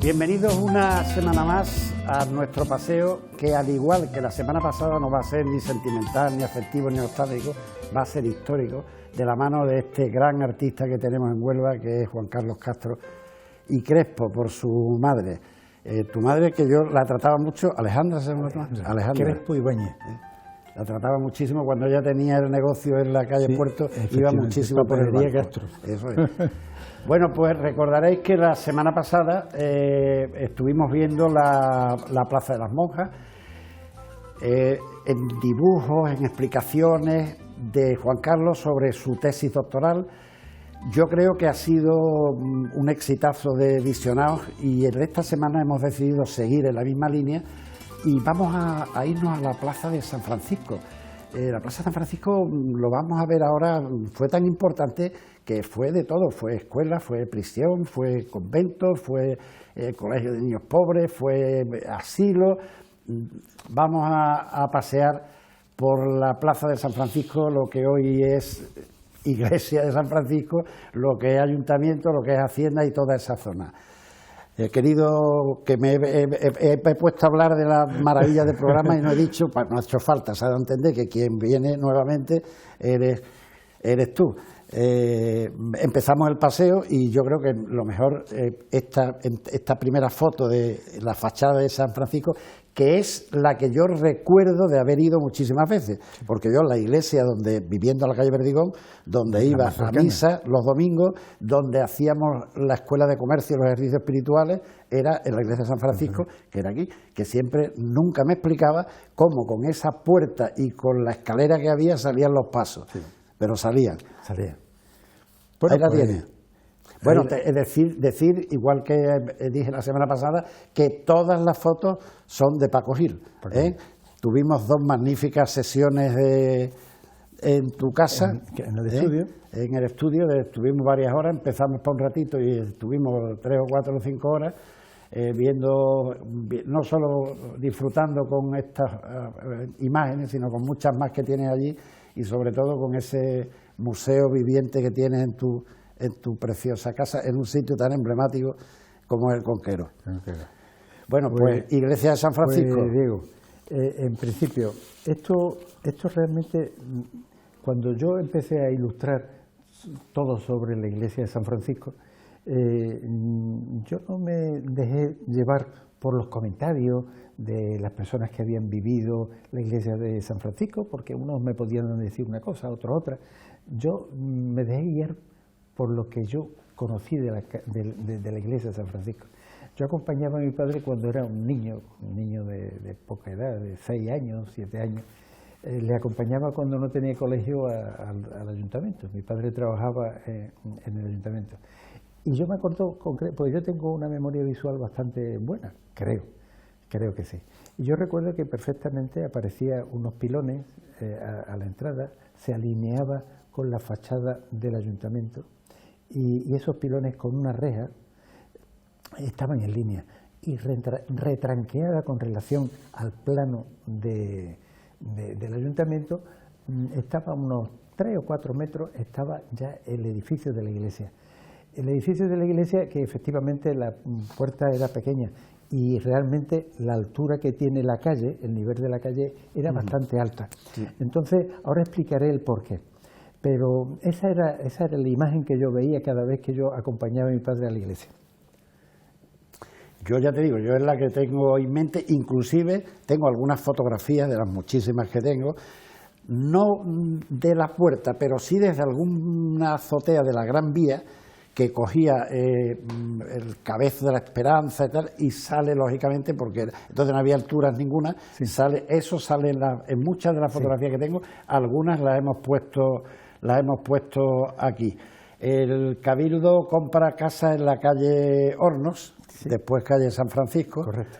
Bienvenidos una semana más a nuestro paseo, que al igual que la semana pasada no va a ser ni sentimental, ni afectivo, ni nostálgico, va a ser histórico, de la mano de este gran artista que tenemos en Huelva, que es Juan Carlos Castro y Crespo, por su madre. Tu madre, que yo la trataba mucho, Alejandra, ¿se llama? Alejandra Crespo Ibáñez. La trataba muchísimo cuando ella tenía el negocio en la calle Puerto, iba muchísimo por el Papelería banco. Castro. Eso es. Bueno, pues recordaréis que la semana pasada estuvimos viendo la Plaza de las Monjas, en dibujos, en explicaciones de Juan Carlos sobre su tesis doctoral. Yo creo que ha sido un exitazo de visionados y en esta semana hemos decidido seguir en la misma línea y vamos a irnos a la Plaza de San Francisco. La Plaza de San Francisco, lo vamos a ver ahora, fue tan importante que fue de todo, fue escuela, fue prisión, fue convento, fue colegio de niños pobres, fue asilo. Vamos a pasear por la Plaza de San Francisco, lo que hoy es Iglesia de San Francisco, lo que es Ayuntamiento, lo que es Hacienda y toda esa zona. He querido que me he puesto a hablar de la maravilla del programa y no he dicho, pues no ha hecho falta, se ha dado a entender que quien viene nuevamente eres tú. Empezamos el paseo y yo creo que lo mejor, esta primera foto de la fachada de San Francisco, que es la que yo recuerdo de haber ido muchísimas veces, porque yo en la iglesia viviendo en la calle Perdigón, donde iba a misa los domingos, donde hacíamos la escuela de comercio y los ejercicios espirituales, era en la iglesia de San Francisco, que era aquí, que siempre, nunca me explicaba cómo con esa puerta y con la escalera que había salían los pasos, pero salían. Bueno, ahí la pues, tiene. Bueno, es decir, igual que dije la semana pasada, que todas las fotos son de Paco Gil. Tuvimos dos magníficas sesiones en tu casa. ¿En el estudio? En el estudio, estuvimos varias horas, empezamos para un ratito y estuvimos 3 o 4 o 5 horas viendo, no solo disfrutando con estas imágenes, sino con muchas más que tienes allí y sobre todo con ese museo viviente que tienes en tu preciosa casa, en un sitio tan emblemático como es el Conquero. Bueno, pues Iglesia de San Francisco. Pues, Diego, en principio, esto realmente, cuando yo empecé a ilustrar todo sobre la Iglesia de San Francisco, yo no me dejé llevar por los comentarios de las personas que habían vivido la Iglesia de San Francisco, porque unos me podían decir una cosa, otros otra. Yo me dejé guiar por lo que yo conocí de la Iglesia de San Francisco. Yo acompañaba a mi padre cuando era un niño de poca edad, de 6 años, 7 años. Le acompañaba cuando no tenía colegio al ayuntamiento. Mi padre trabajaba en el ayuntamiento. Y yo me acuerdo, porque yo tengo una memoria visual bastante buena, creo que sí. Y yo recuerdo que perfectamente aparecían unos pilones a la entrada, se alineaba con la fachada del ayuntamiento y esos pilones con una reja estaban en línea y retranqueada con relación al plano del ayuntamiento, estaba a unos 3 o 4 metros, estaba ya el edificio de la iglesia. El edificio de la iglesia, que efectivamente la puerta era pequeña y realmente la altura que tiene la calle, el nivel de la calle, era bastante alta. Sí. Entonces, ahora explicaré el porqué. Pero esa era la imagen que yo veía cada vez que yo acompañaba a mi padre a la iglesia. Yo ya te digo, yo es la que tengo en mente, inclusive tengo algunas fotografías de las muchísimas que tengo, no de la puerta, pero sí desde alguna azotea de la Gran Vía, que cogía el Cabezo de la Esperanza y tal, y sale lógicamente, porque entonces no había alturas ninguna, sí. sale en muchas de las fotografías que tengo, algunas las hemos puesto aquí. El Cabildo compra casa en la calle Hornos, sí. después calle San Francisco. Correcto.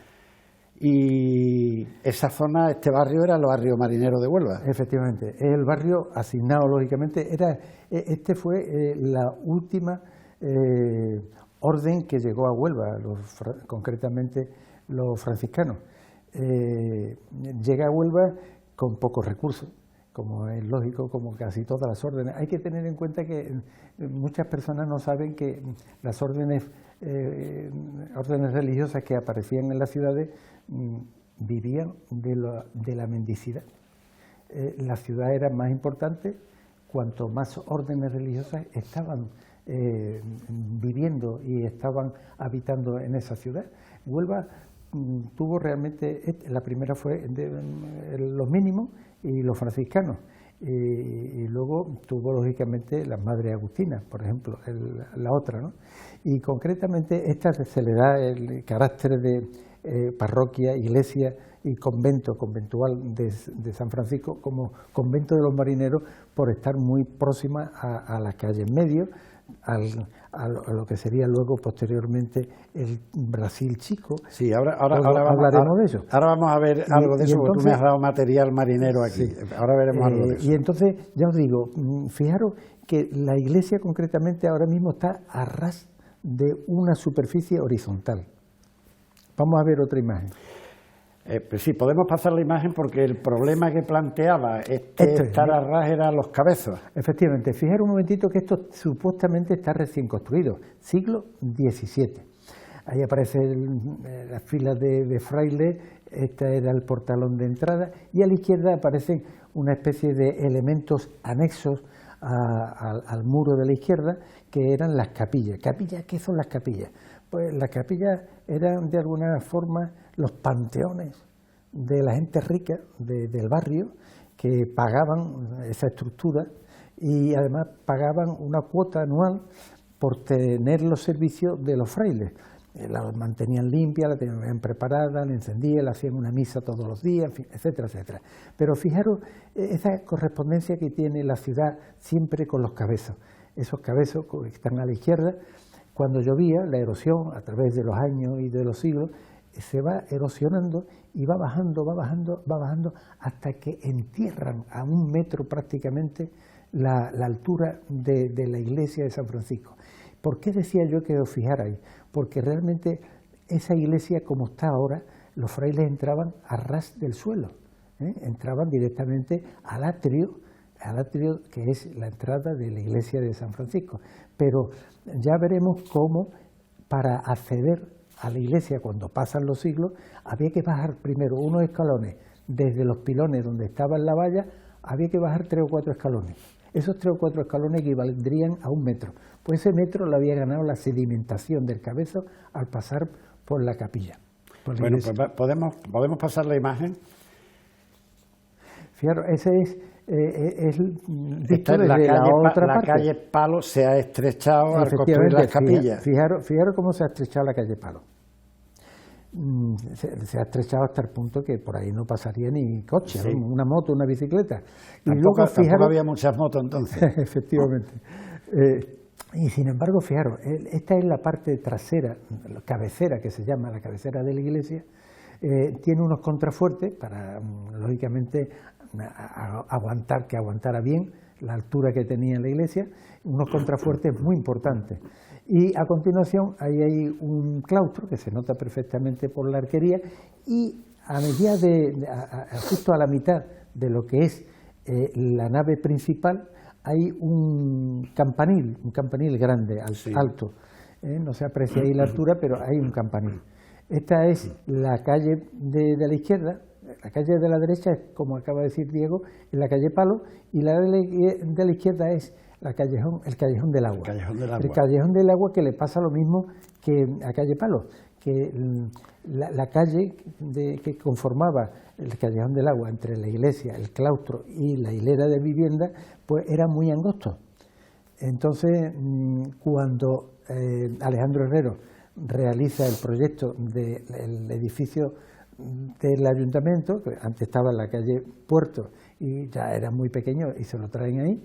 Y esa zona, este barrio era el barrio marinero de Huelva. Efectivamente, el barrio asignado lógicamente, este fue la última orden que llegó a Huelva, concretamente los franciscanos. Llega a Huelva con pocos recursos como es lógico, como casi todas las órdenes. Hay que tener en cuenta que muchas personas no saben que las órdenes religiosas que aparecían en las ciudades vivían de la mendicidad. La ciudad era más importante cuanto más órdenes religiosas estaban viviendo y estaban habitando en esa ciudad. Huelva tuvo realmente, la primera fue los mínimos y los franciscanos, y luego tuvo lógicamente las madres agustinas, por ejemplo, la otra, ¿no? Y concretamente esta se le da el carácter de parroquia, iglesia y conventual de San Francisco como convento de los marineros, por estar muy próxima a las calles medio, a lo que sería luego posteriormente el Brasil Chico. Sí, ahora hablaremos de eso. Ahora vamos a ver algo de eso, porque tú me has dado material marinero aquí. Sí. Ahora veremos algo de eso. Y entonces, ya os digo, fijaros que la iglesia concretamente ahora mismo está a ras de una superficie horizontal. Vamos a ver otra imagen. Pues sí, podemos pasar la imagen, porque el problema que planteaba estar a ras eran los cabezos. Efectivamente, fijaros un momentito que esto supuestamente está recién construido, siglo XVII. Ahí aparecen las filas de frailes, este era el portalón de entrada, y a la izquierda aparecen una especie de elementos anexos al muro de la izquierda, que eran las capillas. ¿Capillas? ¿Qué son las capillas? Pues las capillas eran de alguna forma los panteones de la gente rica del barrio, que pagaban esa estructura y además pagaban una cuota anual por tener los servicios de los frailes. La mantenían limpia, la tenían preparada, la encendían, la hacían una misa todos los días, en fin, etcétera, etcétera. Pero fijaros esa correspondencia que tiene la ciudad siempre con los cabezos. Esos cabezos que están a la izquierda, cuando llovía, la erosión a través de los años y de los siglos se va erosionando y va bajando hasta que entierran a 1 metro prácticamente la altura de la iglesia de San Francisco. ¿Por qué decía yo que os fijarais? Porque realmente esa iglesia, como está ahora, los frailes entraban a ras del suelo, entraban directamente al atrio que es la entrada de la iglesia de San Francisco. Pero ya veremos cómo para acceder a la iglesia, cuando pasan los siglos, había que bajar primero unos escalones desde los pilones donde estaba la valla, había que bajar 3 o 4 escalones. Esos 3 o 4 escalones equivaldrían a 1 metro. Pues ese metro lo había ganado la sedimentación del cabezo al pasar por la capilla. Bueno, pues podemos pasar la imagen. Fijaros, ese es visto desde la calle Palo se ha estrechado al construir las capillas. Fijaros cómo se ha estrechado la calle Palo. Se ha estrechado hasta el punto que por ahí no pasaría ni coche, sí, ¿no? Una moto, una bicicleta. Tampoco había muchas motos entonces. Efectivamente. Y sin embargo, fijaros, esta es la parte trasera, la cabecera, que se llama la cabecera de la iglesia. Tiene unos contrafuertes para, lógicamente, que aguantara bien la altura que tenía la iglesia, unos contrafuertes muy importantes. Y a continuación ahí hay un claustro que se nota perfectamente por la arquería, y a medida justo a la mitad de lo que es la nave principal hay un campanil grande, alto. No se aprecia ahí la altura, pero hay un campanil. Esta es la calle de la izquierda. La calle de la derecha es, como acaba de decir Diego, en la calle Palo, y la de la izquierda es el Callejón del Agua. El Callejón del Agua, que le pasa lo mismo que a calle Palo, que la calle que conformaba el Callejón del Agua entre la iglesia, el claustro y la hilera de vivienda, pues era muy angosto. Entonces, cuando Alejandro Herrero realiza el proyecto del edificio del ayuntamiento, que antes estaba en la calle Puerto y ya era muy pequeño y se lo traen ahí,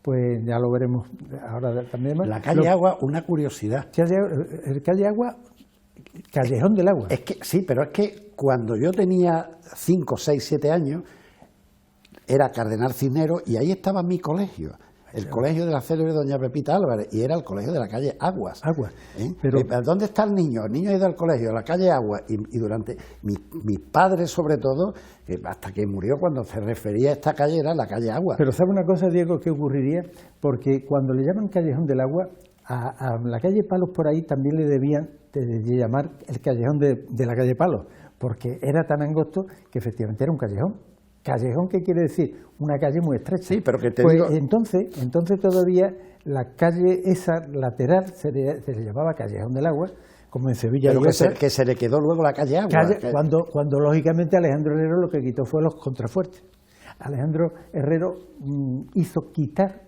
pues ya lo veremos ahora también más. La calle Agua, una curiosidad. El calle Agua, Callejón del Agua. Es que sí, pero es que cuando yo tenía 5, 6, 7 años, era Cardenal Cisneros y ahí estaba mi colegio. el colegio de la célebre doña Pepita Álvarez, y era el colegio de la calle Aguas. Pero ¿dónde está el niño? El niño ha ido al colegio, a la calle Aguas, y durante mis padres, sobre todo, hasta que murió, cuando se refería a esta calle, era la calle Aguas. Pero ¿sabe una cosa, Diego, que ocurriría? Porque cuando le llaman Callejón del Agua, a la calle Palos por ahí también le debían de llamar el callejón de la calle Palos, porque era tan angosto que efectivamente era un callejón. ¿Callejón qué quiere decir? Una calle muy estrecha. Sí, pero que te pues digo... entonces todavía la calle esa lateral se le llamaba Callejón del Agua, como en Sevilla. Pero que se le quedó luego la calle Agua. Cuando lógicamente Alejandro Herrero lo que quitó fue los contrafuertes. Alejandro Herrero hizo quitar,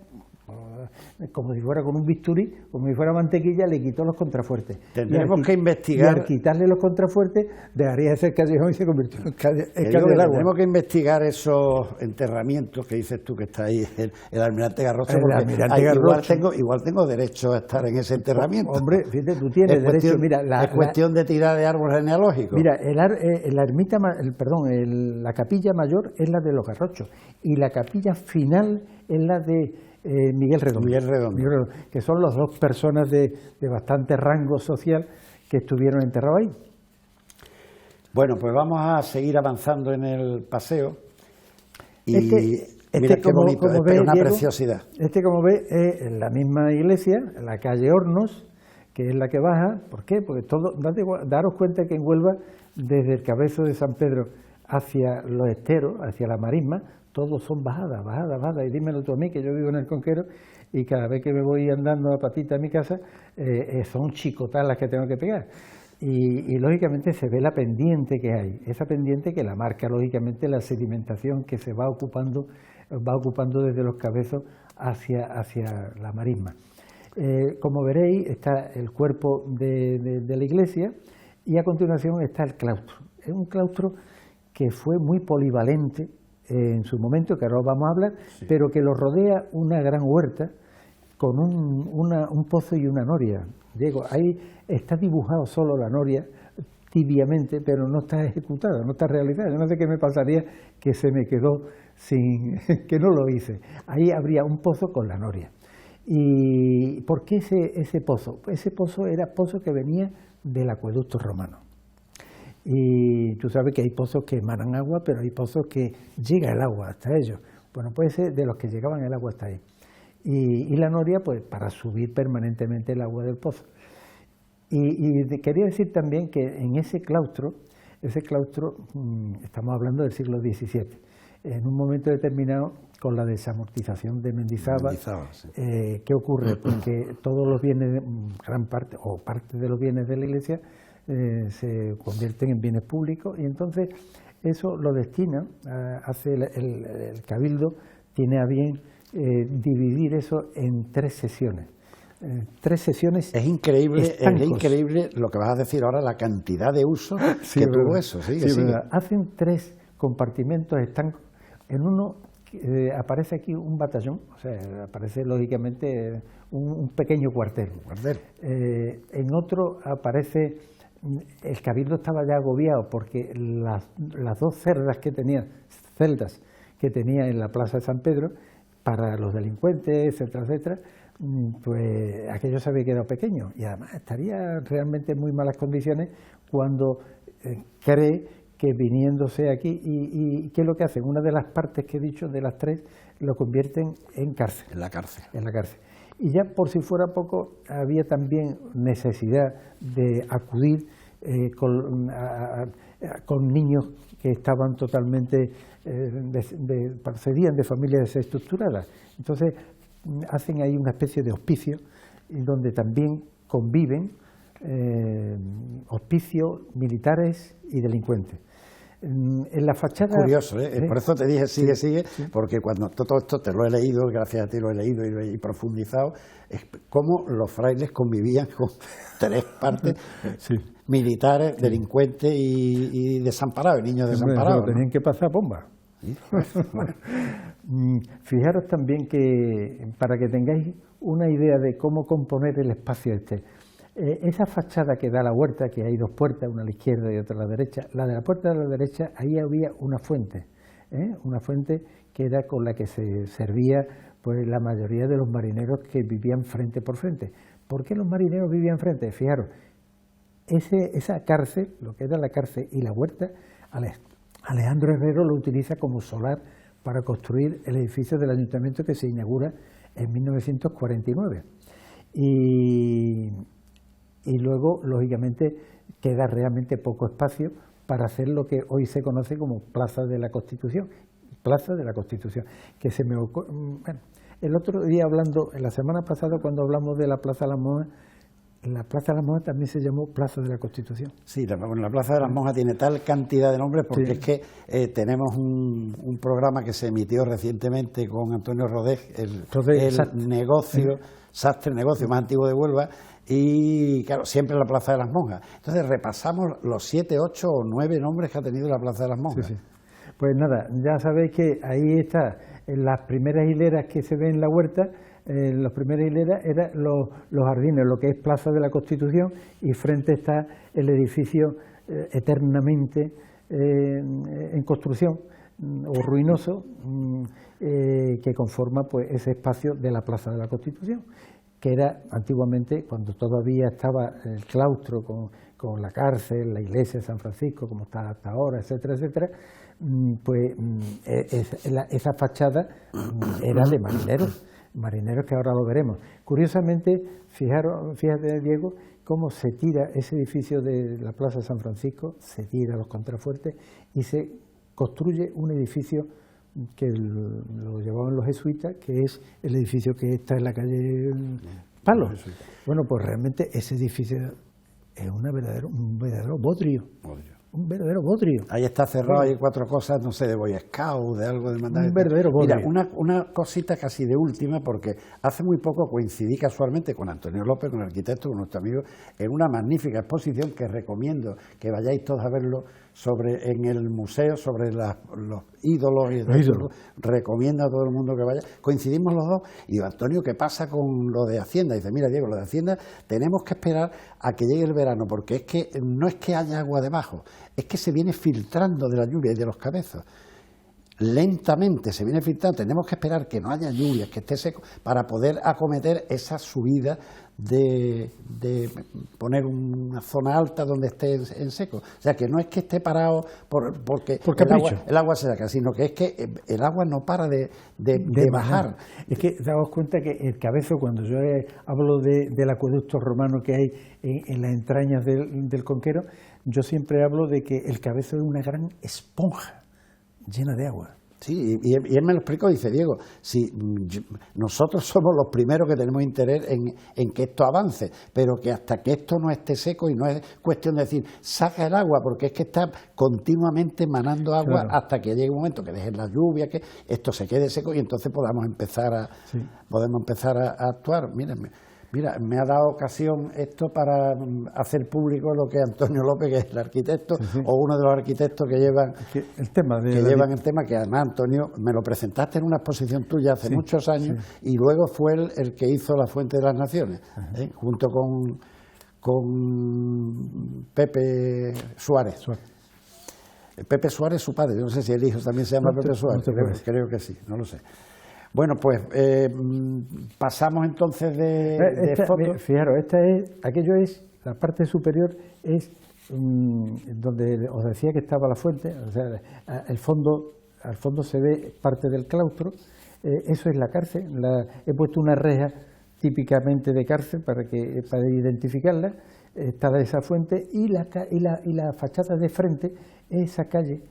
como si fuera con un bisturí, como si fuera mantequilla, le quitó los contrafuertes. Tendremos que investigar. Y al quitarle los contrafuertes, dejaría de ser callejón y se convirtió en calle del agua. Tenemos que investigar esos enterramientos que dices tú que está ahí el almirante Garrocho, porque igual tengo derecho a estar en ese enterramiento. Hombre, fíjate, tú tienes derecho. Mira, es cuestión de tirar de árbol genealógico. Mira, la capilla mayor es la de los Garrochos y la capilla final es la de Miguel Redondo, que son las dos personas de bastante rango social que estuvieron enterrados ahí. Bueno, pues vamos a seguir avanzando en el paseo. Y mira qué bonito, es una Diego, preciosidad. Como ves, es en la misma iglesia, en la calle Hornos, que es la que baja. ¿Por qué? Porque daros cuenta que en Huelva, desde el Cabezo de San Pedro hacia los esteros, hacia la marisma, todos son bajadas, y dímelo tú a mí, que yo vivo en el Conquero, y cada vez que me voy andando a patita a mi casa, son chicotas las que tengo que pegar. Y lógicamente se ve la pendiente que hay, esa pendiente que la marca lógicamente la sedimentación que se va ocupando desde los Cabezos hacia la marisma. Como veréis, está el cuerpo de la iglesia y a continuación está el claustro. Es un claustro que fue muy polivalente en su momento, que ahora vamos a hablar, sí, pero que lo rodea una gran huerta con un pozo y una noria. Diego, ahí está dibujado solo la noria, tibiamente, pero no está ejecutada, no está realizada. Yo no sé qué me pasaría que se me quedó que no lo hice. Ahí habría un pozo con la noria. ¿Y por qué ese pozo? Ese pozo era pozo que venía del acueducto romano. Y tú sabes que hay pozos que emanan agua, pero hay pozos que llega el agua hasta ellos. Bueno, puede ser de los que llegaban el agua hasta ahí. Y la noria, pues, para subir permanentemente el agua del pozo. Y quería decir también que en ese claustro, estamos hablando del siglo XVII, en un momento determinado, con la desamortización de Mendizábal, sí. ¿Qué ocurre? Porque todos los bienes, gran parte o parte de los bienes de la iglesia, se convierten en bienes públicos, y entonces eso lo destina, hace el Cabildo, tiene a bien dividir eso en 3 sesiones. 3 sesiones. Es increíble lo que vas a decir ahora, la cantidad de usos sí, que tuvo eso. Sigue. Hacen 3 compartimentos estancos. En uno aparece aquí un batallón, o sea, aparece lógicamente un pequeño cuartel. En otro aparece, el Cabildo estaba ya agobiado porque las 2 celdas que tenía en la Plaza de San Pedro, para los delincuentes, etcétera, etcétera, pues aquello se había quedado pequeño y además estaría realmente en muy malas condiciones cuando cree que viniéndose aquí, y ¿qué es lo que hacen? Una de las partes que he dicho, de las 3, lo convierten en cárcel. En la cárcel. Y ya por si fuera poco, había también necesidad de acudir con niños que estaban totalmente, procedían de familias desestructuradas. Entonces hacen ahí una especie de hospicio, donde también conviven hospicios, militares y delincuentes. En la fachada... Curioso, ¿eh? Por eso te dije sigue, porque cuando todo esto te lo he leído, gracias a ti lo he leído y profundizado, es cómo los frailes convivían con 3 partes, militares, delincuentes y desamparados, niños desamparados. Pero tenían que pasar bomba. Bueno. Fijaros también que, para que tengáis una idea de cómo componer el espacio esa fachada que da a la huerta, que hay 2 puertas, una a la izquierda y otra a la derecha, la de la puerta de la derecha, ahí había una fuente que era con la que se servía pues la mayoría de los marineros que vivían frente por frente. ¿Por qué los marineros vivían frente? Fijaros, esa cárcel, lo que era la cárcel y la huerta, Alejandro Herrero lo utiliza como solar para construir el edificio del ayuntamiento que se inaugura en 1949. Y luego, lógicamente, queda realmente poco espacio para hacer lo que hoy se conoce como Plaza de la Constitución. Plaza de la Constitución, que se me ocurre... Bueno, el otro día hablando, la semana pasada cuando hablamos de la Plaza de las Monjas, la Plaza de las Monjas también se llamó Plaza de la Constitución. Sí, la Plaza de las Monjas tiene tal cantidad de nombres porque es que tenemos un programa que se emitió recientemente con Antonio Rodés, el negocio, sastre negocio más antiguo de Huelva, y claro, siempre la Plaza de las Monjas. Entonces repasamos los 7, 8 o 9 nombres que ha tenido la Plaza de las Monjas. Sí, sí. Pues nada, ya sabéis que ahí está, en las primeras hileras que se ven en la huerta, las primeras hileras eran los jardines, lo que es Plaza de la Constitución, y frente está el edificio eternamente en construcción o ruinoso que conforma pues ese espacio de la Plaza de la Constitución, que era antiguamente, cuando todavía estaba el claustro con la cárcel, la iglesia de San Francisco, como está hasta ahora, etcétera, etcétera, pues esa fachada era de marineros que ahora lo veremos. Curiosamente, fíjate Diego, cómo se tira ese edificio de la Plaza de San Francisco, se tira los contrafuertes y se construye un edificio que lo llevaban los jesuitas, que es el edificio que está en la calle Palos. Bueno, pues realmente ese edificio es un verdadero bodrio. Un verdadero bodrio. Ahí está cerrado, hay 4 cosas, no sé, de Boy Scout, de algo de mandar. Un verdadero bodrio. Mira, una cosita casi de última, porque hace muy poco coincidí casualmente con Antonio López, con el arquitecto, con nuestro amigo, en una magnífica exposición que recomiendo que vayáis todos a verlo en el museo, sobre los ídolos. Recomiendo a todo el mundo que vaya. Coincidimos los dos y digo, Antonio, ¿qué pasa con lo de Hacienda? Y dice, mira Diego, lo de Hacienda tenemos que esperar a que llegue el verano, porque es que no es que haya agua debajo, es que se viene filtrando de la lluvia y de los cabezos. Lentamente se viene filtrando, tenemos que esperar que no haya lluvias, que esté seco, para poder acometer esa subida de poner una zona alta donde esté en seco. O sea, que no es que esté parado porque el agua se saca, sino que es que el agua no para de bajar. Es que daos cuenta que el cabezo, cuando yo hablo del acueducto romano que hay en las entrañas del Conquero, yo siempre hablo de que el cabezo es una gran esponja llena de agua. Sí, y él me lo explicó, dice, Diego, si nosotros somos los primeros que tenemos interés en que esto avance, pero que hasta que esto no esté seco, y no es cuestión de decir, saca el agua, porque es que está continuamente manando agua, claro, hasta que llegue un momento que dejen la lluvia, que esto se quede seco y entonces podamos empezar a actuar. Mira, me ha dado ocasión esto para hacer público lo que Antonio López, que es el arquitecto, o uno de los arquitectos que llevan el tema, que además, Antonio, me lo presentaste en una exposición tuya hace muchos años, y luego fue él el que hizo la Fuente de las Naciones, junto con Pepe Suárez. Pepe Suárez, su padre, yo no sé si el hijo también se llama Pepe Suárez, creo que sí, no lo sé. Bueno, pues pasamos entonces de fotos. Fijaros, aquello es, la parte superior es donde os decía que estaba la fuente, o sea, al fondo se ve parte del claustro, eso es la cárcel, he puesto una reja típicamente de cárcel para identificarla, está esa fuente y la fachada de frente es esa calle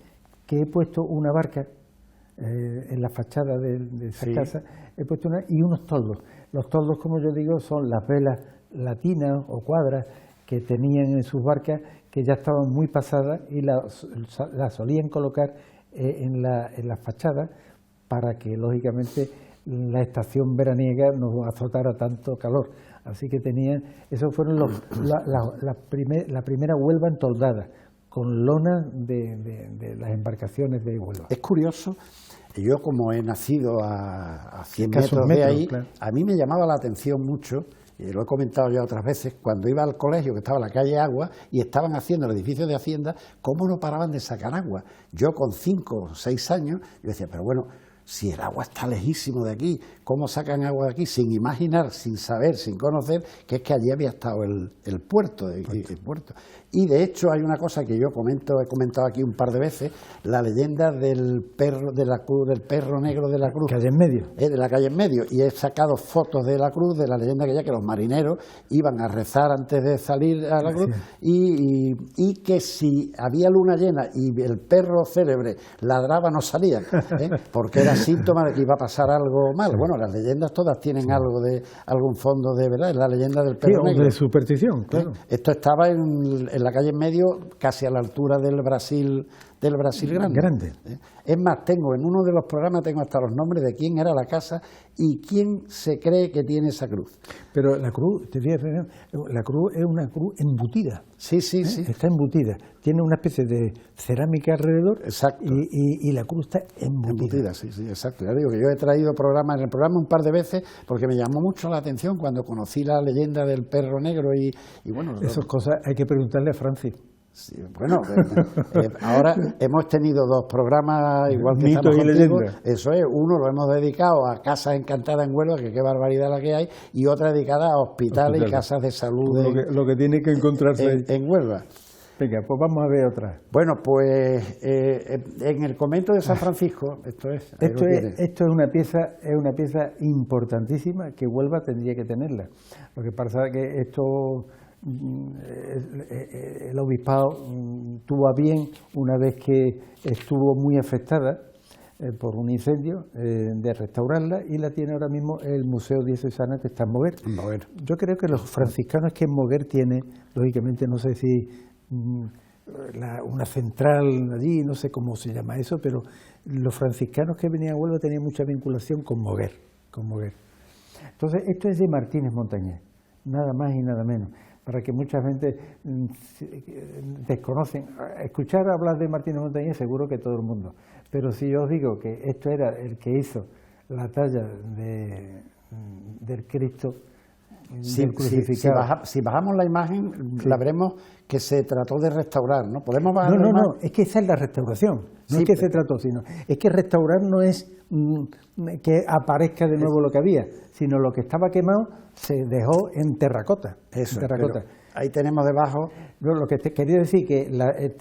que he puesto una barca. En la fachada de esa casa he puesto y unos toldos. Los toldos, como yo digo, son las velas latinas o cuadras que tenían en sus barcas, que ya estaban muy pasadas y las solían colocar en la fachada para que, lógicamente, la estación veraniega no azotara tanto calor. Así que esos fueron la primera Huelva entoldada, con lona de las embarcaciones de Huelva. Es curioso, yo como he nacido a 100 metros de ahí, claro, a mí me llamaba la atención mucho, y lo he comentado ya otras veces, cuando iba al colegio, que estaba en la calle Agua, y estaban haciendo el edificio de Hacienda, cómo no paraban de sacar agua. Yo con 5 o 6 años, yo decía, pero bueno, si el agua está lejísimo de aquí, ¿cómo sacan agua de aquí? Sin imaginar, sin saber, sin conocer, que es que allí había estado el puerto. Y de hecho hay una cosa que yo he comentado aquí un par de veces, la leyenda del perro, de la cruz, del perro negro de la cruz. Calle en medio. De la calle en medio. Y he sacado fotos de la cruz, de la leyenda que los marineros iban a rezar antes de salir a la cruz, y que si había luna llena y el perro célebre ladraba no salían, porque era síntoma de que iba a pasar algo mal. Bueno, las leyendas todas tienen algún fondo de verdad, es la leyenda del perro negro. De superstición, claro. Esto estaba en la calle en medio, casi a la altura del Brasil grande. Es más, en uno de los programas tengo hasta los nombres de quién era la casa y quién se cree que tiene esa cruz. Pero la cruz, la cruz es una cruz embutida. Sí. Está embutida. Tiene una especie de cerámica alrededor. Exacto. Y la cruz está embutida. Sí, exacto. Ya digo que yo he traído en el programa un par de veces porque me llamó mucho la atención cuando conocí la leyenda del perro negro y bueno... Esas cosas hay que preguntarle a Francis. Sí, bueno, ahora hemos tenido 2 programas igual que Mitos estamos y contigo. leyendas. Eso es, uno lo hemos dedicado a casas encantadas en Huelva, que qué barbaridad la que hay, y otra dedicada a hospitales y casas de salud lo que tiene que encontrarse en Huelva. Venga, pues vamos a ver otra. Bueno, pues en el convento de San Francisco, esto es una pieza importantísima que Huelva tendría que tenerla. Lo que pasa es que el obispado tuvo a bien, una vez que estuvo muy afectada por un incendio, de restaurarla, y la tiene ahora mismo el Museo Diocesano, que está en Moguer. Yo creo que los franciscanos que en Moguer tiene, lógicamente no sé si una central allí, no sé cómo se llama eso, pero los franciscanos que venían a Huelva tenían mucha vinculación con Moguer. Entonces, esto es de Martínez Montañés, nada más y nada menos, para que mucha gente desconocen. Escuchar hablar de Martínez Montañés seguro que todo el mundo, pero si yo os digo que esto era el que hizo la talla del Cristo del crucificado. Si bajamos la imagen, la veremos que se trató de restaurar, ¿no? ¿Podemos bajar No, es que esa es la restauración, no es que se trató, sino es que restaurar no es que aparezca de nuevo lo que había, sino lo que estaba quemado se dejó en terracota. Ahí tenemos debajo. Lo que te quería decir que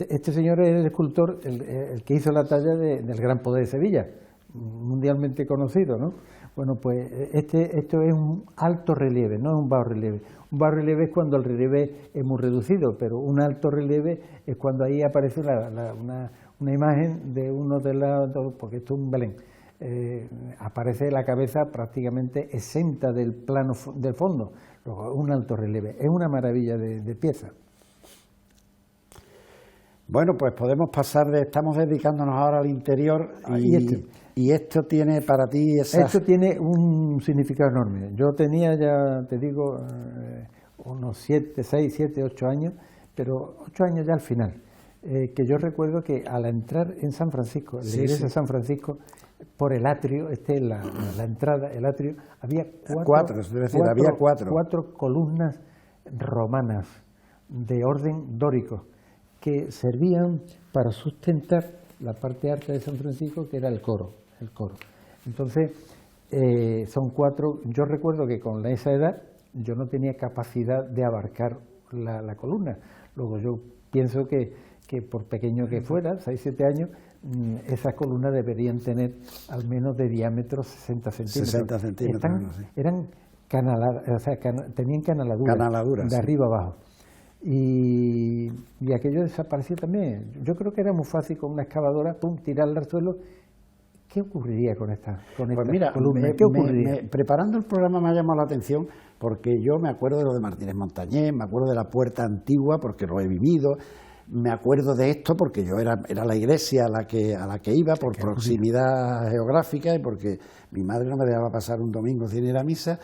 este señor es el escultor, el que hizo la talla del Gran Poder de Sevilla, mundialmente conocido, ¿no? Bueno, pues esto es un alto relieve, no es un bajo relieve. Un bajo relieve es cuando el relieve es muy reducido, pero un alto relieve es cuando ahí aparece una imagen de uno de los, porque esto es un Belén. Aparece la cabeza prácticamente exenta del plano del fondo, luego un alto relieve, es una maravilla de pieza. Bueno, pues podemos pasar estamos dedicándonos ahora al interior y esto tiene para ti Esto tiene un significado enorme. Yo tenía ya, te digo, unos 6, 7, 8 años, pero 8 años ya al final, que yo recuerdo que al entrar en San Francisco, en la iglesia de San Francisco, por el atrio, la entrada, el atrio, había cuatro columnas romanas de orden dórico que servían para sustentar la parte alta de San Francisco, que era el coro. Entonces, son 4, yo recuerdo que con esa edad yo no tenía capacidad de abarcar la columna. Luego yo pienso que por pequeño que fuera, 6, 7 años, esas columnas deberían tener al menos de diámetro 60 centímetros. 60 centímetros. Eran canaladas, tenían canaladuras de arriba abajo. Y aquello desapareció también. Yo creo que era muy fácil con una excavadora, tirarla al suelo. ¿Qué ocurriría con esta columna? ¿Qué ocurriría? Preparando el programa me ha llamado la atención porque yo me acuerdo de lo de Martínez Montañés, me acuerdo de la puerta antigua porque lo he vivido, me acuerdo de esto porque yo era la iglesia a la que iba por proximidad geográfica y porque mi madre no me dejaba pasar un domingo sin ir a misa,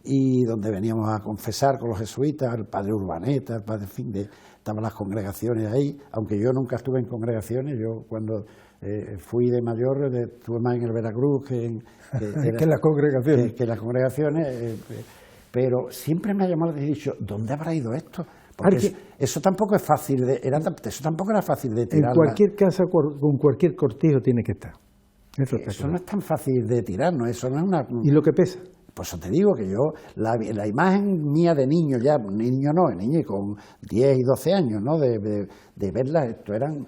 y donde veníamos a confesar con los jesuitas, el padre Urbaneta, el padre, en fin, estaban las congregaciones ahí, aunque yo nunca estuve en congregaciones. Yo cuando fui de mayor estuve más en el Veracruz que en las congregaciones. Que las congregaciones, pero siempre me ha llamado la atención, ¿dónde habrá ido esto? Porque eso tampoco es fácil, eso tampoco era fácil de tirar. En cualquier casa, con cualquier cortijo tiene que estar. Eso no es tan fácil de tirar, ¿no? Eso no es una... ¿Y lo que pesa? Pues eso te digo, que yo, la imagen mía de niño, ya, niño con 10 y 12 años, ¿no? De verlas, esto eran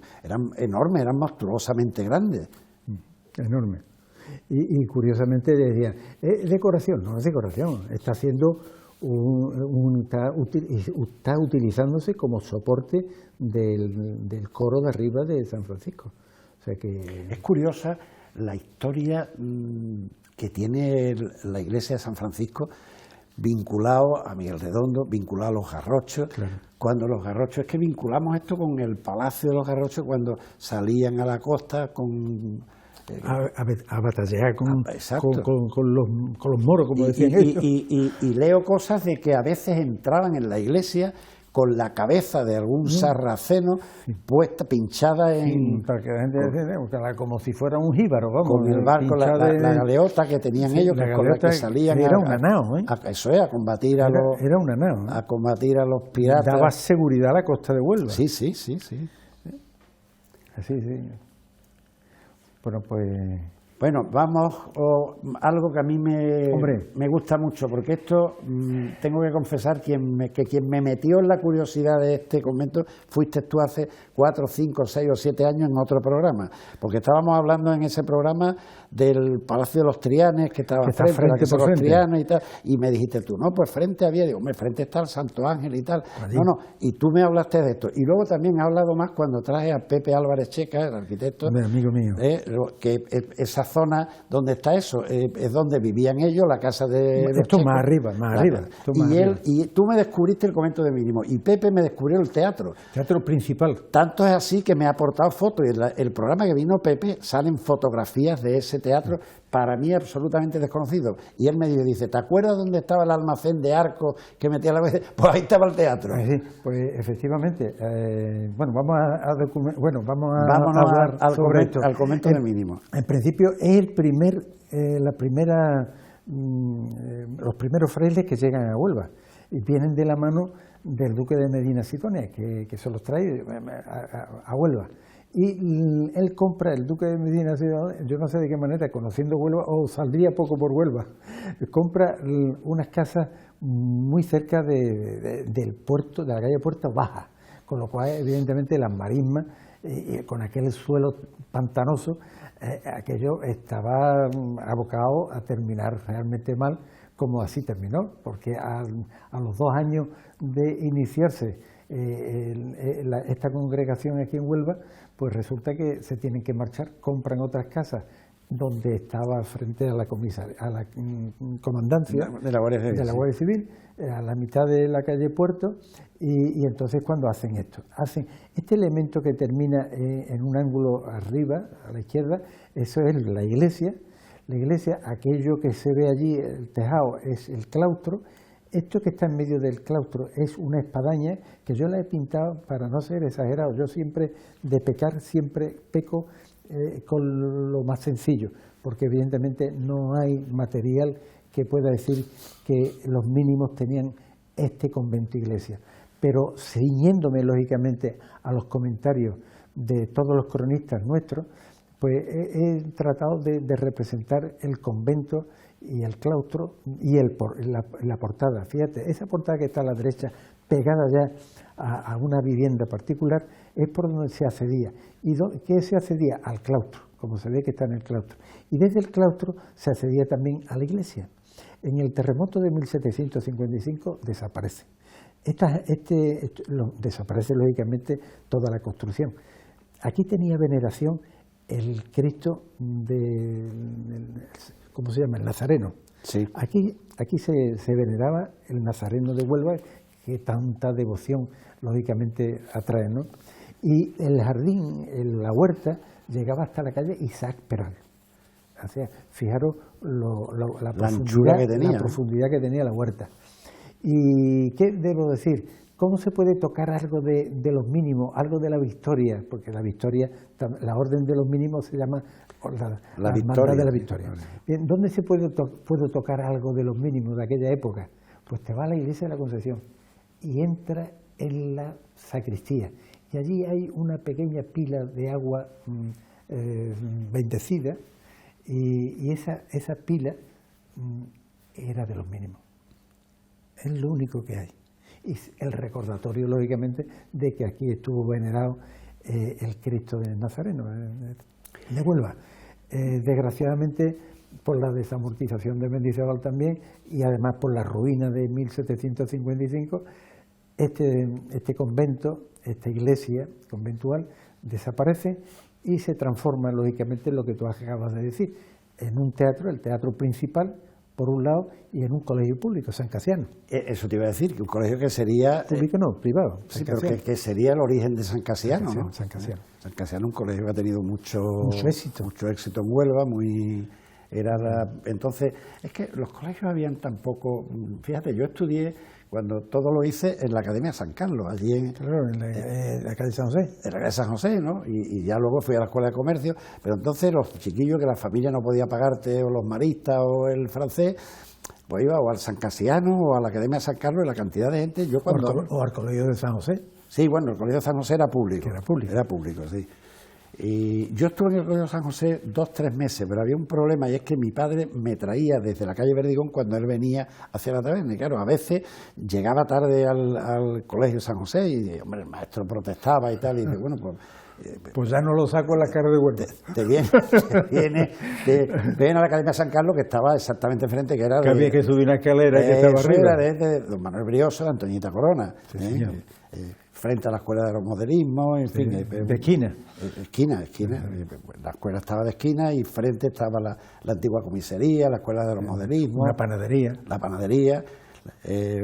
enormes, eran monstruosamente grandes. Enorme. Y curiosamente decía, ¿es decoración? No es decoración, está haciendo está utilizándose como soporte del coro de arriba de San Francisco. O sea que... Es curiosa la historia que tiene la iglesia de San Francisco, vinculado a Miguel Redondo, vinculado a los Garrochos. Claro. Cuando los Garrochos, es que vinculamos esto con el Palacio de los Garrochos, cuando salían a la costa con... a batallar con los moros, como decían ellos. Y leo cosas de que a veces entraban en la iglesia con la cabeza de algún sarraceno puesta, pinchada en... Para que la gente como si fuera un jíbaro, vamos. Con el barco, la galeota que tenían ellos, con la que salían era una nao, eso es, a combatir a los... Era una nao, a combatir a los piratas. Daba seguridad a la costa de Huelva. Sí. Sí. Bueno, vamos algo que a mí me gusta mucho, porque esto tengo que confesar que quien me metió en la curiosidad de este convento fuiste tú hace 4, 5, 6 o 7 años en otro programa, porque estábamos hablando en ese programa del Palacio de los Trianes, que estaba frente a la casa de los Trianes y tal, y me dijiste tú, no, pues frente había, digo, frente está el Santo Ángel y tal, y tú me hablaste de esto, y luego también he hablado más cuando traje a Pepe Álvarez Checa, el arquitecto, amigo mío, que esa zona donde está eso, es donde vivían ellos, la casa de los esto Checos, más arriba. Y tú me descubriste el convento de Mínimo, y Pepe me descubrió el teatro principal. Tanto es así que me ha aportado fotos, y el programa que vino Pepe salen fotografías de ese teatro, para mí absolutamente desconocido, y él me dice, ¿te acuerdas dónde estaba el almacén de arcos que metía la vez? Pues ahí estaba el teatro. Sí, pues efectivamente. Vamos a hablar sobre esto. Al convento de Mínimo. En principio es los primeros frailes que llegan a Huelva y vienen de la mano del duque de Medina Sidonia, que se los trae a Huelva. Y él compra, el duque de Medina Sidonia, yo no sé de qué manera, conociendo Huelva, o saldría poco por Huelva, compra unas casas muy cerca del puerto, de la calle Puerto Baja, con lo cual evidentemente las marismas, con aquel suelo pantanoso, aquello estaba abocado a terminar realmente mal, como así terminó, porque a los 2 años de iniciarse esta congregación aquí en Huelva, pues resulta que se tienen que marchar, compran otras casas donde estaba frente a la comandancia de la Guardia Civil, a la mitad de la calle Puerto, y entonces cuando hacen esto, hacen este elemento que termina en un ángulo arriba, a la izquierda, eso es la iglesia, aquello que se ve allí, el tejado, es el claustro. Esto que está en medio del claustro es una espadaña que yo la he pintado para no ser exagerado. Yo siempre, de pecar, siempre peco con lo más sencillo, porque evidentemente no hay material que pueda decir que los mínimos tenían este convento iglesia. Pero ciñéndome lógicamente a los comentarios de todos los cronistas nuestros, pues he tratado de representar el convento y el claustro y la portada. Fíjate, esa portada que está a la derecha, pegada ya a una vivienda particular, es por donde se accedía. ¿Y qué se accedía? Al claustro, como se ve que está en el claustro. Y desde el claustro se accedía también a la iglesia. En el terremoto de 1755 desaparece. Desaparece lógicamente toda la construcción. Aquí tenía veneración el Cristo ¿cómo se llama? El Nazareno. Sí. Aquí se veneraba el Nazareno de Huelva, que tanta devoción lógicamente atrae, ¿no? Y el jardín, la huerta, llegaba hasta la calle Isaac Peral. O sea, fijaros la profundidad que tenía la huerta. ¿Y qué debo decir? ¿Cómo se puede tocar algo de los mínimos, algo de la Victoria? Porque la Victoria, la orden de los mínimos se llama la Hermandad de la Victoria. Bien, ¿dónde se puede tocar algo de los mínimos de aquella época? Pues te va a la iglesia de la Concepción y entra en la sacristía. Y allí hay una pequeña pila de agua bendecida Y esa pila era de los mínimos. Es lo único que hay. Y el recordatorio, lógicamente, de que aquí estuvo venerado el Cristo de Nazareno, de Huelva. Desgraciadamente, por la desamortización de Mendizábal también, y además por la ruina de 1755, este convento, esta iglesia conventual, desaparece y se transforma, lógicamente, en lo que tú acabas de decir, en un teatro, el teatro principal, por un lado, y en un colegio público, San Casiano. Eso te iba a decir, que un colegio que sería... Público no, privado. Sí, pero que sería el origen de San Casiano, ¿no? San Casiano. San Casiano, un colegio que ha tenido mucho éxito en Huelva, entonces, es que los colegios habían tampoco... Fíjate, yo estudié, cuando todo lo hice, en la Academia San Carlos, allí en la calle San José. En la calle San José, ¿no? Y ya luego fui a la Escuela de Comercio, pero entonces los chiquillos que la familia no podía pagarte, o los maristas, o el francés, pues iba o al San Casiano, o a la Academia San Carlos, y la cantidad de gente... O al Colegio de San José. Sí, bueno, el Colegio de San José era público. Era público, sí. Y yo estuve en el Colegio de San José 2-3 meses, pero había un problema, y es que mi padre me traía desde la calle Verdigón cuando él venía hacia la taberna. Y claro, a veces llegaba tarde al Colegio de San José y, hombre, el maestro protestaba y tal, y dice, bueno, pues ya no lo saco en la cara de Huelva. Te viene a la Academia San Carlos, que estaba exactamente enfrente, que era... Que había que subir una escalera que estaba arriba. Era de don Manuel Brioso, de Antoñita Corona. Sí, frente a la Escuela de los Modernismos, en fin. De esquina. Esquina. La escuela estaba de esquina y frente estaba la antigua comisaría, la Escuela de los Modernismos. Una panadería. La panadería.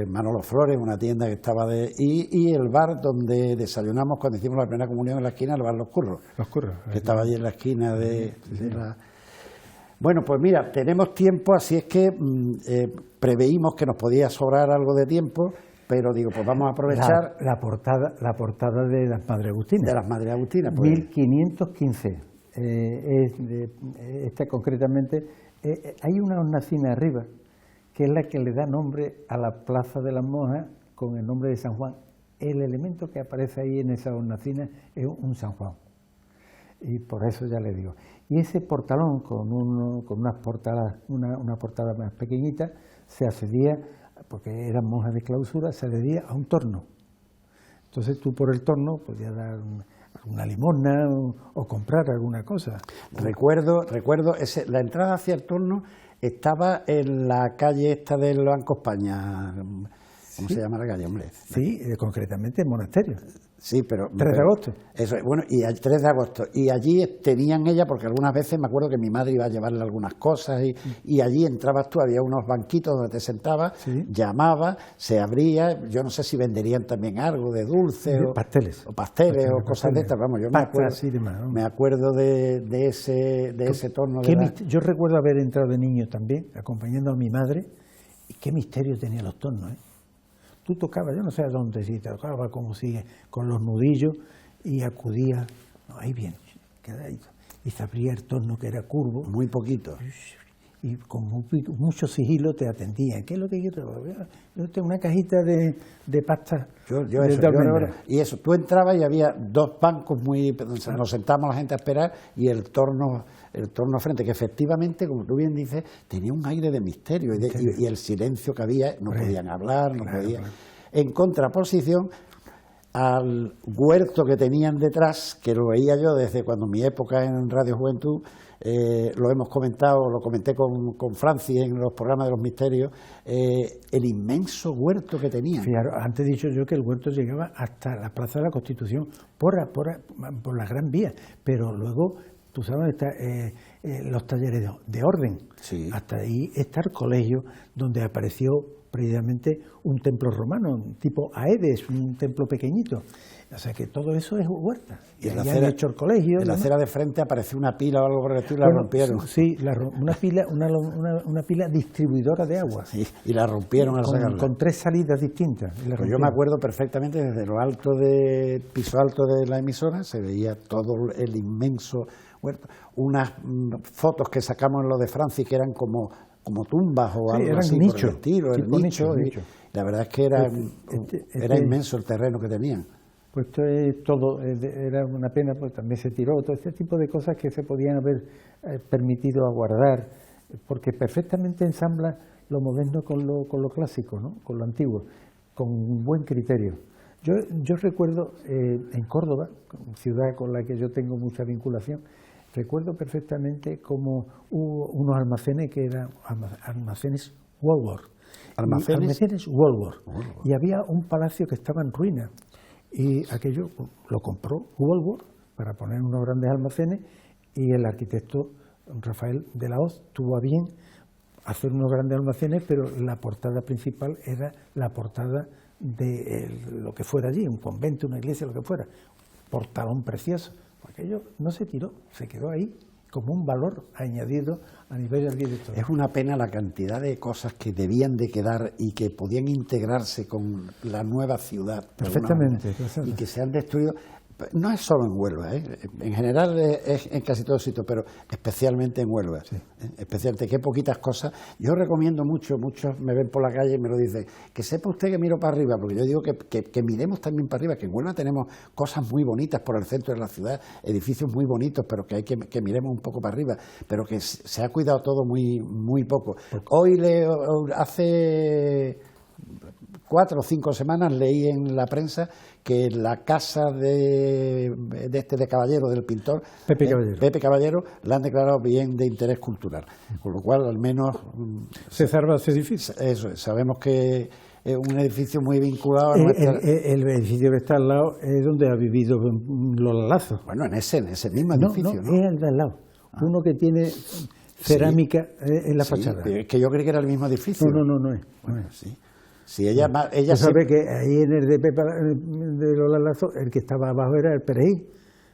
Manolo Flores, una tienda que estaba y el bar donde desayunamos cuando hicimos la primera comunión en la esquina, el bar Los Curros. Que estaba allí en la esquina de la... Bueno, pues mira, tenemos tiempo, así es que preveímos que nos podía sobrar algo de tiempo, pero digo, pues vamos a aprovechar... La portada de las Madres Agustinas. De las Madres Agustinas. Pues. 1515. Esta concretamente, hay una hornacina arriba, que es la que le da nombre a la Plaza de las Monjas con el nombre de San Juan. El elemento que aparece ahí en esa hornacina es un San Juan. Y por eso ya le digo. Y ese portalón con una portada más pequeñita se accedía, porque eran monjas de clausura, se accedía a un torno. Entonces tú por el torno podías dar una limosna o comprar alguna cosa. Recuerdo la entrada hacia el torno estaba en la calle esta del Banco España. ¿Cómo se llama la calle, hombre? Sí, concretamente el monasterio. Sí, pero... 3 de agosto. Eso, bueno, y el 3 de agosto. Y allí tenían ella, porque algunas veces me acuerdo que mi madre iba a llevarle algunas cosas, y allí entrabas tú, había unos banquitos donde te sentabas, llamabas, se abría, yo no sé si venderían también algo de dulce, o pasteles o cosas de estas, vamos, yo me acuerdo de ese torno. Yo recuerdo haber entrado de niño también, acompañando a mi madre, y qué misterio tenían los tornos, ¿eh? Tú tocabas, yo no sé a dónde, si te tocaba como sigue, con los nudillos, y acudía, no, ahí viene, quedadito, y se abría el torno que era curvo. Muy poquito. Y con mucho sigilo te atendían. ¿Qué es lo que yo tengo? Yo tengo una cajita de pasta. Y eso, tú entrabas y había 2 bancos nos sentábamos la gente a esperar, y el torno frente, que efectivamente, como tú bien dices, tenía un aire de misterio, y el silencio que había, no podían hablar, no podían... En contraposición al huerto que tenían detrás, que lo veía yo desde cuando mi época en Radio Juventud, lo hemos comentado, lo comenté con Francis en los programas de los misterios, el inmenso huerto que tenían. Fijaros, antes he dicho yo que el huerto llegaba hasta la Plaza de la Constitución por la Gran Vía, pero luego, tú sabes, está los talleres de orden. Sí. Hasta ahí está el colegio donde apareció precisamente un templo romano, tipo Aedes, un templo pequeñito. O sea que todo eso es huerta. Y en la acera, hecho el colegio. En la acera de frente apareció una pila o algo por el estilo, la rompieron. Sí, una pila distribuidora de agua. Sí, y la rompieron al sacarla. Con 3 salidas distintas. Pues yo me acuerdo perfectamente, desde lo alto piso alto de la emisora, se veía todo el inmenso huerto. Unas fotos que sacamos en lo de Francis, que eran como tumbas o algo así, nicho, por el estilo, el nicho. La verdad es que era inmenso el terreno que tenían. Pues esto es todo, era una pena, pues también se tiró, todo este tipo de cosas que se podían haber permitido aguardar, porque perfectamente ensambla lo moderno con lo clásico, ¿no? Con lo antiguo, con un buen criterio. Yo recuerdo en Córdoba, ciudad con la que yo tengo mucha vinculación, recuerdo perfectamente cómo hubo unos almacenes que eran almacenes Woolworth. Almacenes Woolworth. Y había un palacio que estaba en ruina. Y aquello lo compró Woolworth para poner unos grandes almacenes, y el arquitecto Rafael de la Hoz tuvo a bien hacer unos grandes almacenes, pero la portada principal era la portada de lo que fuera allí, un convento, una iglesia, lo que fuera. Portalón precioso. Aquello no se tiró, se quedó ahí como un valor añadido a nivel arquitectónico. Es una pena la cantidad de cosas que debían de quedar y que podían integrarse con la nueva ciudad. Perfectamente. Y que se han destruido. No es solo en Huelva, en general es en casi todo sitio, pero especialmente en Huelva. Sí. Especialmente, qué poquitas cosas. Yo recomiendo mucho, muchos me ven por la calle y me lo dicen, que sepa usted que miro para arriba, porque yo digo que miremos también para arriba, que en Huelva tenemos cosas muy bonitas por el centro de la ciudad, edificios muy bonitos, pero que hay que miremos un poco para arriba, pero que se ha cuidado todo muy, muy poco. Hoy hace 4 o 5 semanas leí en la prensa que la casa de Caballero, del pintor Pepe Caballero, la han declarado bien de interés cultural, con lo cual al menos se salva ese edificio. Eso es, sabemos que es un edificio muy vinculado a el edificio que está al lado es donde ha vivido Lola Lazo. Bueno, en ese mismo edificio, ¿no? Es el de al lado, uno que tiene cerámica en la fachada. Es que yo creí que era el mismo edificio. No es. Bueno, sí. Si ella sabe que ahí en el de Lola Lazo, el que estaba abajo era el Perejil.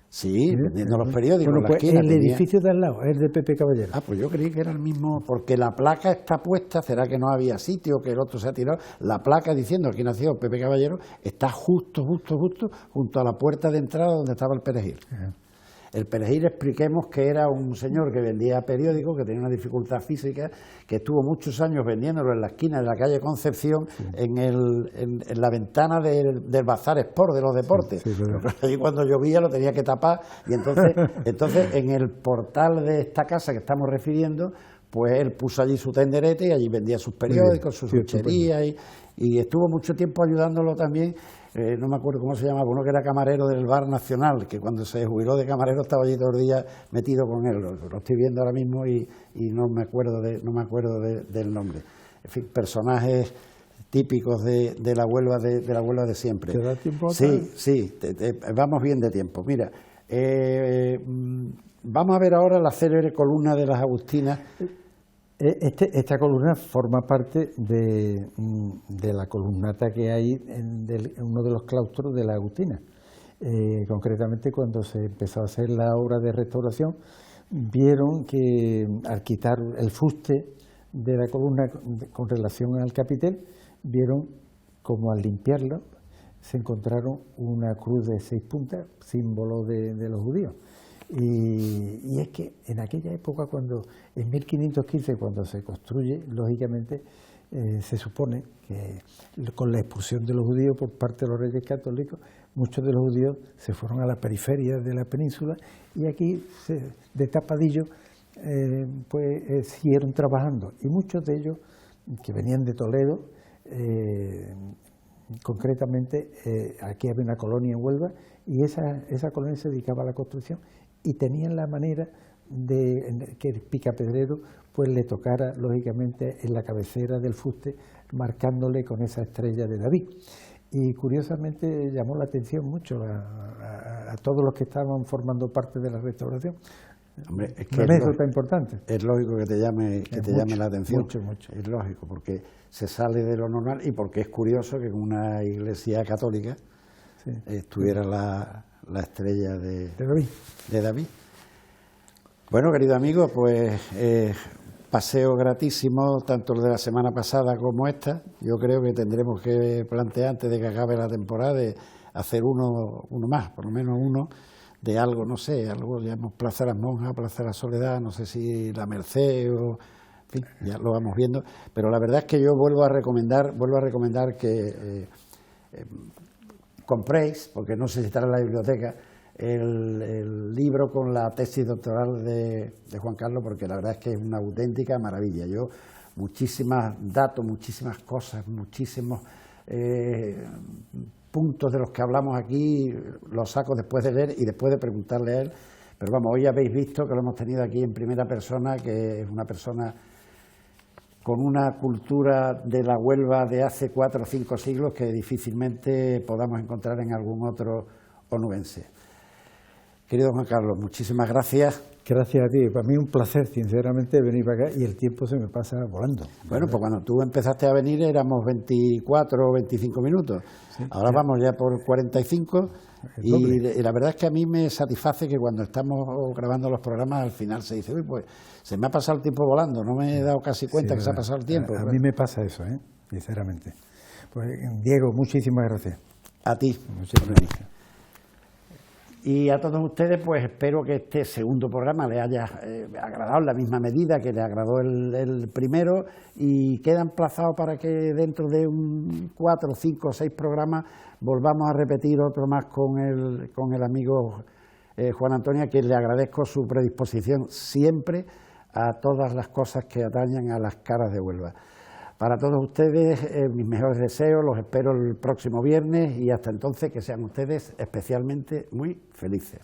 Sí, vendiendo los periódicos. Bueno, pues el edificio de al lado es de Pepe Caballero. Pues yo creí que era el mismo, porque la placa está puesta, será que no había sitio, que el otro se ha tirado. La placa diciendo aquí nació Pepe Caballero está justo junto a la puerta de entrada donde estaba el Perejil. El Perejil, expliquemos que era un señor que vendía periódicos, que tenía una dificultad física, que estuvo muchos años vendiéndolo en la esquina de la calle Concepción, en la ventana del Bazar Sport, de los deportes. Allí cuando llovía lo tenía que tapar, y entonces en el portal de esta casa que estamos refiriendo, pues él puso allí su tenderete y allí vendía sus periódicos, sus chucherías, y estuvo mucho tiempo ayudándolo también. No me acuerdo cómo se llamaba, uno que era camarero del Bar Nacional, que cuando se jubiló de camarero estaba allí todos los días metido con él. Lo estoy viendo ahora mismo y no me acuerdo del nombre. En fin, personajes típicos de la Huelva de siempre. ¿Te da tiempo? Sí, vamos bien de tiempo. Mira, vamos a ver ahora la célebre columna de las Agustinas. Esta columna forma parte de la columnata que hay en uno de los claustros de la Agustina. Concretamente, cuando se empezó a hacer la obra de restauración, vieron que al quitar el fuste de la columna con relación al capitel, vieron como al limpiarlo se encontraron una cruz de 6 puntas, símbolo de los judíos. Y es que en aquella época, en 1515, cuando se construye, lógicamente se supone que con la expulsión de los judíos por parte de los reyes católicos, muchos de los judíos se fueron a la periferia de la península, y aquí de tapadillo siguieron trabajando, y muchos de ellos que venían de Toledo, concretamente aquí había una colonia en Huelva, y esa colonia se dedicaba a la construcción, y tenían la manera de que el picapedrero pues le tocara lógicamente en la cabecera del fuste, marcándole con esa estrella de David. Y curiosamente llamó la atención mucho a todos los que estaban formando parte de la restauración. Hombre, es que una anécdota importante. Es lógico que te llame la atención. Mucho. Es lógico, porque se sale de lo normal, y porque es curioso que en una iglesia católica estuviera la estrella de David. Bueno, querido amigo, pues paseo gratísimo, tanto el de la semana pasada como esta. Yo creo que tendremos que plantear, antes de que acabe la temporada, de hacer uno más, por lo menos uno de algo, no sé, algo, digamos, Plaza de las Monjas, Plaza de la Soledad, no sé si La Merced o... En fin, ya lo vamos viendo, pero la verdad es que yo vuelvo a recomendar que compréis, porque no sé si estará en la biblioteca, el libro con la tesis doctoral de Juan Carlos, porque la verdad es que es una auténtica maravilla. Yo muchísimos datos, muchísimas cosas, muchísimos puntos de los que hablamos aquí los saco después de leer y después de preguntarle a él. Pero vamos, hoy habéis visto que lo hemos tenido aquí en primera persona, que es una persona con una cultura de la Huelva de hace 4 o 5 siglos que difícilmente podamos encontrar en algún otro onubense. Querido Juan Carlos, muchísimas gracias. Gracias a ti, para mí un placer, sinceramente, venir para acá y el tiempo se me pasa volando. Bueno, pues cuando tú empezaste a venir éramos 24 o 25 minutos, sí, ahora ya vamos ya por 45 y la verdad es que a mí me satisface que cuando estamos grabando los programas al final se dice, uy, pues se me ha pasado el tiempo volando, no me he dado casi cuenta que se ha pasado el tiempo. A mí me pasa eso, sinceramente. Pues Diego, muchísimas gracias. A ti. Muchísimas gracias. Y a todos ustedes, pues espero que este segundo programa les haya agradado en la misma medida que les agradó el primero, y queda emplazado para que dentro de 4, 5 o 6 programas volvamos a repetir otro más con el amigo Juan Antonio, a quien le agradezco su predisposición siempre a todas las cosas que atañen a las caras de Huelva. Para todos ustedes, mis mejores deseos, los espero el próximo viernes y hasta entonces que sean ustedes especialmente muy felices.